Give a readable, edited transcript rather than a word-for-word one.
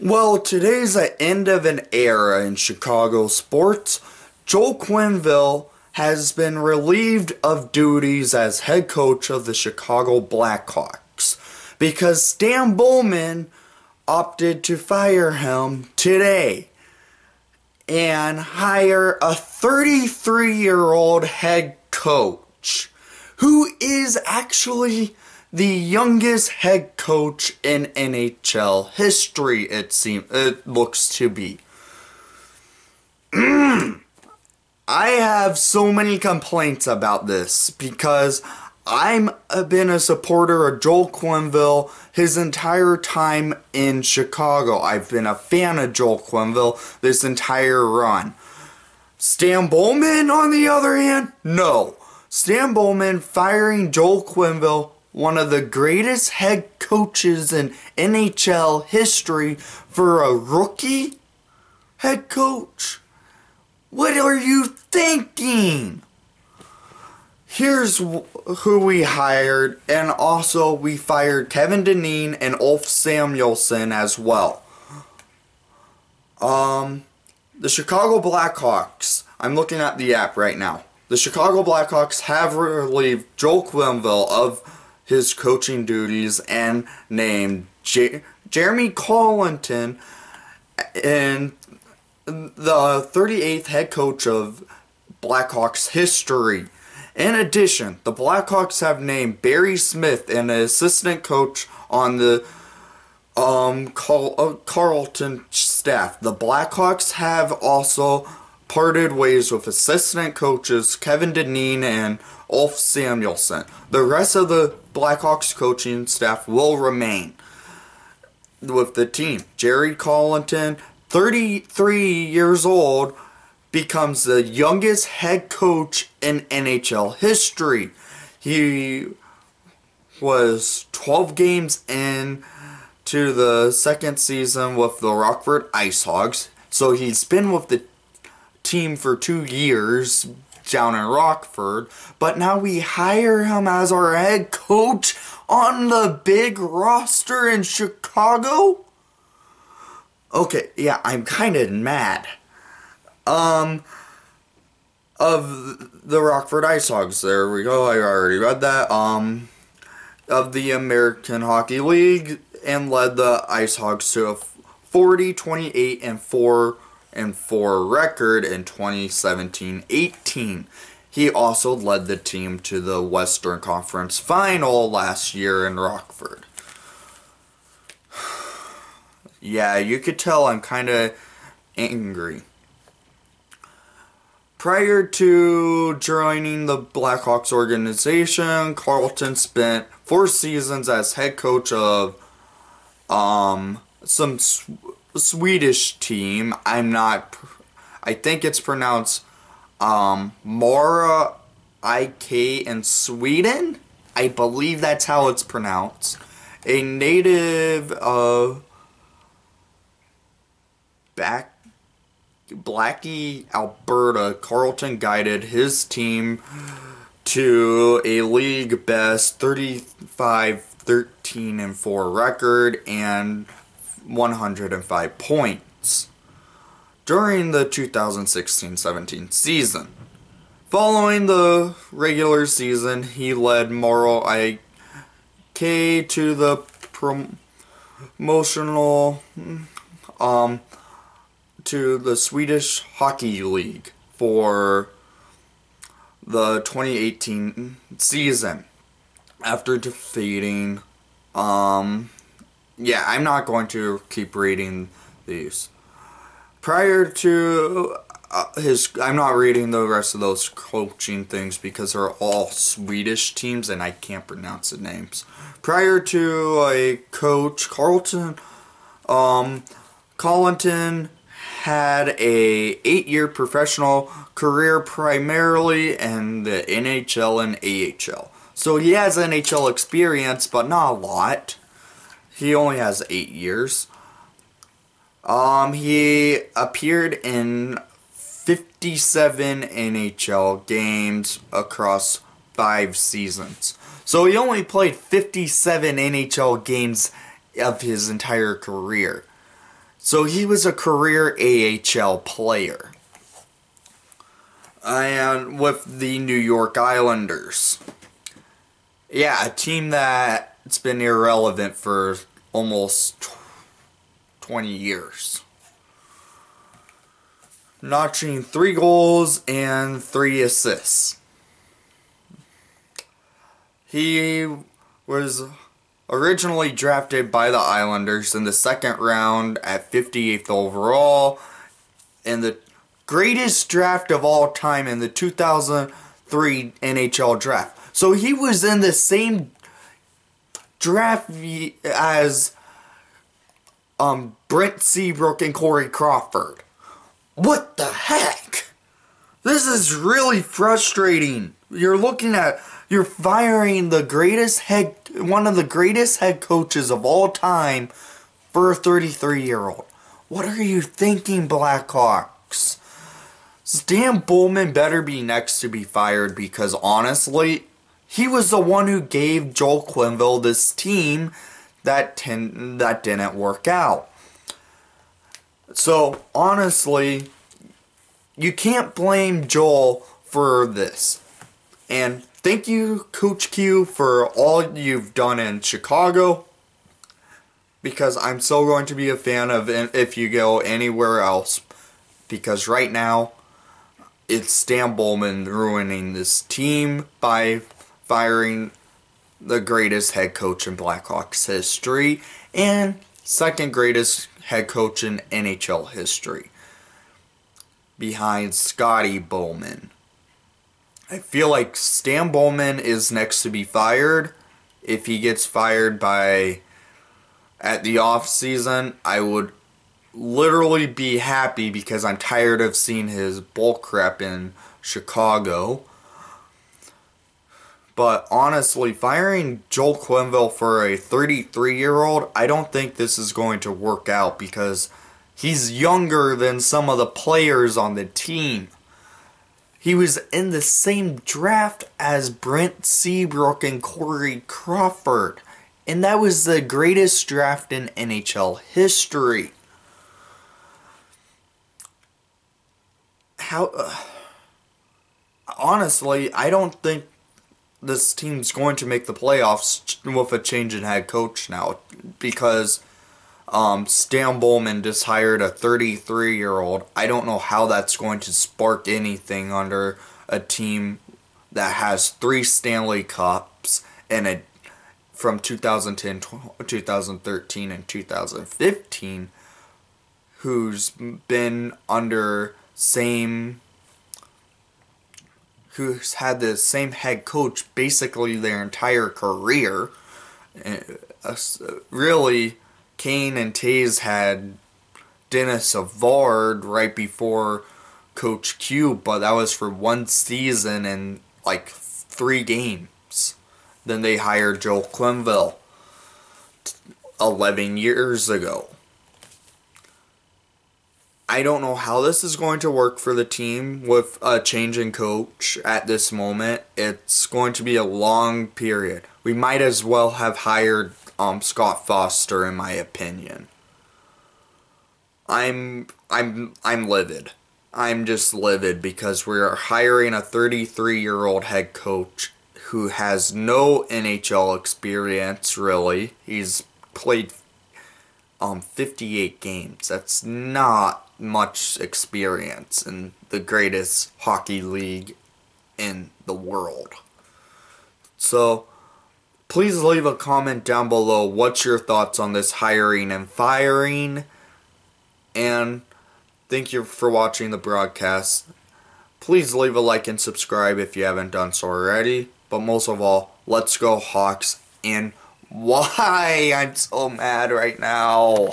Well, today's the end of an era in Chicago sports. Joel Quenneville has been relieved of duties as head coach of the Chicago Blackhawks because Stan Bowman opted to fire him today and hire a 33-year-old head coach who is actually the youngest head coach in NHL history, it looks to be. I have so many complaints about this because I've been a supporter of Joel Quenneville his entire time in Chicago. I've been a fan of Joel Quenneville this entire run. Stan Bowman, on the other hand, no. Stan Bowman firing Joel Quenneville, one of the greatest head coaches in NHL history, for a rookie head coach? What are you thinking? Here's who we hired, and also we fired Kevin Dineen and Ulf Samuelsson as well. The Chicago Blackhawks, I'm looking at the app right now. The Chicago Blackhawks have relieved Joel Quenneville of his coaching duties and named Jeremy Colliton and the 38th head coach of Blackhawks history. In addition, the Blackhawks have named Barry Smith an assistant coach on the Carlton staff. The Blackhawks have also parted ways with assistant coaches Kevin Dineen and Ulf Samuelsson. The rest of the Blackhawks coaching staff will remain with the team. Jerry Colliton, 33 years old, becomes the youngest head coach in NHL history. He was 12 games in to the second season with the Rockford IceHogs. So he's been with the team for 2 years down in Rockford, but now we hire him as our head coach on the big roster in Chicago? Okay, yeah, I'm kind of mad. Of the Rockford IceHogs, there we go, I already read that, of the American Hockey League, and led the IceHogs to a 40-28-4 record in 2017-18. He also led the team to the Western Conference Final last year in Rockford. Yeah, you could tell I'm kind of angry. Prior to joining the Blackhawks organization, Carlton spent 4 seasons as head coach of some Swedish team. I think it's pronounced Mora IK in Sweden. I believe that's how it's pronounced. A native of Blackie, Alberta, Carlton guided his team to a league best 35-13-4 record and 105 points during the 2016-17 season. Following the regular season, he led Moro IK to the promotional to the Swedish Hockey League for the 2018 season after defeating yeah, I'm not going to keep reading these. Prior to I'm not reading the rest of those coaching things because they're all Swedish teams and I can't pronounce the names. Prior to a coach, Colliton had a 8-year professional career primarily in the NHL and AHL. So he has NHL experience, but not a lot. He only has 8 years. He appeared in 57 NHL games across 5 seasons. So he only played 57 NHL games of his entire career. So he was a career AHL player. And with the New York Islanders. Yeah, a team that's been irrelevant for almost 20 years. Notching 3 goals and 3 assists. He was originally drafted by the Islanders in the second round at 58th overall in the greatest draft of all time in the 2003 NHL draft. So he was in the same draft as Brent Seabrook and Corey Crawford. What the heck? This is really frustrating. You're firing one of the greatest head coaches of all time for a 33-year-old. What are you thinking, Blackhawks? Stan Bowman better be next to be fired, because honestly, he was the one who gave Joel Quenneville this team that didn't work out. So, honestly, you can't blame Joel for this. And thank you, Coach Q, for all you've done in Chicago. Because I'm still going to be a fan of it if you go anywhere else. Because right now, it's Stan Bowman ruining this team by firing the greatest head coach in Blackhawks history and second greatest head coach in NHL history, behind Scotty Bowman. I feel like Stan Bowman is next to be fired. If he gets fired at the off season, I would literally be happy, because I'm tired of seeing his bullcrap in Chicago. But honestly, firing Joel Quenneville for a 33-year-old, I don't think this is going to work out, because he's younger than some of the players on the team. He was in the same draft as Brent Seabrook and Corey Crawford. And that was the greatest draft in NHL history. Honestly, I don't think this team's going to make the playoffs with a change in head coach now, because Stan Bowman just hired a 33-year-old. I don't know how that's going to spark anything under a team that has 3 Stanley Cups and from 2010, 2013, and 2015, who's had the same head coach basically their entire career. Really, Kane and Taves had Dennis Savard right before Coach Q, but that was for 1 season and like 3 games. Then they hired Joel Quenneville 11 years ago. I don't know how this is going to work for the team with a change in coach at this moment. It's going to be a long period. We might as well have hired Scott Foster, in my opinion. I'm livid. I'm just livid because we're hiring a 33-year-old head coach who has no NHL experience, really. He's played 58 games. That's not much experience in the greatest hockey league in the world. So, please leave a comment down below. What's your thoughts on this hiring and firing? And thank you for watching the broadcast. Please leave a like and subscribe if you haven't done so already. But most of all, let's go Hawks. And why I'm so mad right now.